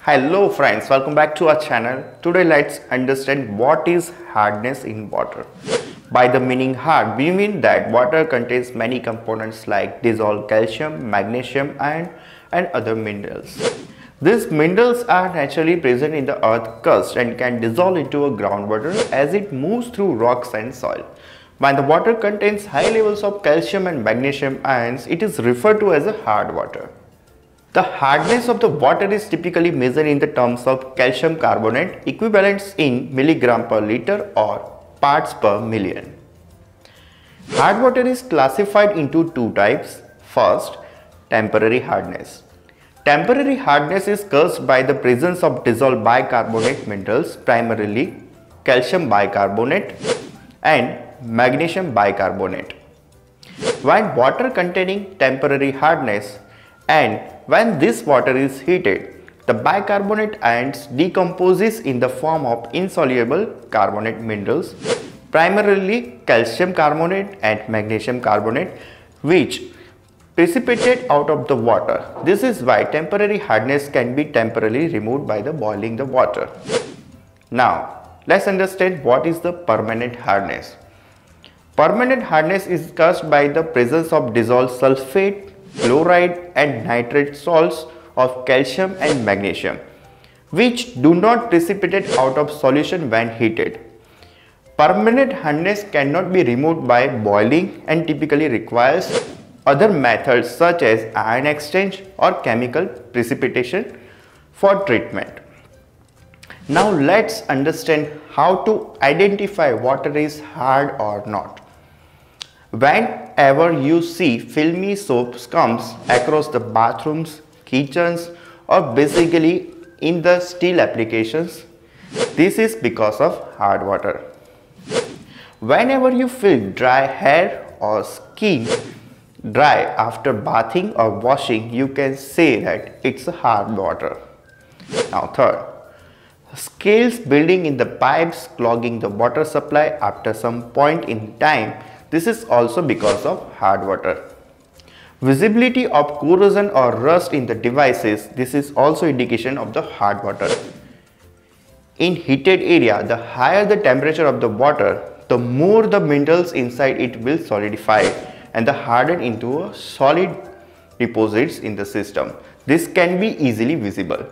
Hello friends, welcome back to our channel. Today let's understand what is hardness in water. By the meaning hard, we mean that water contains many components like dissolved calcium, magnesium and other minerals. These minerals are naturally present in the earth crust and can dissolve into a groundwater as it moves through rocks and soil. When the water contains high levels of calcium and magnesium ions, it is referred to as a hard water. The hardness of the water is typically measured in the terms of calcium carbonate equivalents in milligram per liter or parts per million. Hard water is classified into two types. First, temporary hardness. Temporary hardness is caused by the presence of dissolved bicarbonate minerals, primarily calcium bicarbonate and magnesium bicarbonate. When water containing temporary hardness and when this water is heated, the bicarbonate ions decomposes in the form of insoluble carbonate minerals, primarily calcium carbonate and magnesium carbonate, which precipitate out of the water. This is why temporary hardness can be temporarily removed by the boiling the water. Now, let's understand what is the permanent hardness. Permanent hardness is caused by the presence of dissolved sulfate, chloride and nitrate salts of calcium and magnesium, which do not precipitate out of solution when heated. Permanent hardness cannot be removed by boiling and typically requires other methods such as ion exchange or chemical precipitation for treatment. Now let's understand how to identify water is hard or not. Whenever you see filmy soap scums across the bathrooms, kitchens or basically in the steel applications, this is because of hard water. Whenever you feel dry hair or skin dry after bathing or washing, you can say that it's hard water. Now third, scales building in the pipes clogging the water supply after some point in time. This is also because of hard water. Visibility of corrosion or rust in the devices. This is also indication of the hard water. In heated area, the higher the temperature of the water, the more the minerals inside it will solidify and the harden into a solid deposits in the system. This can be easily visible.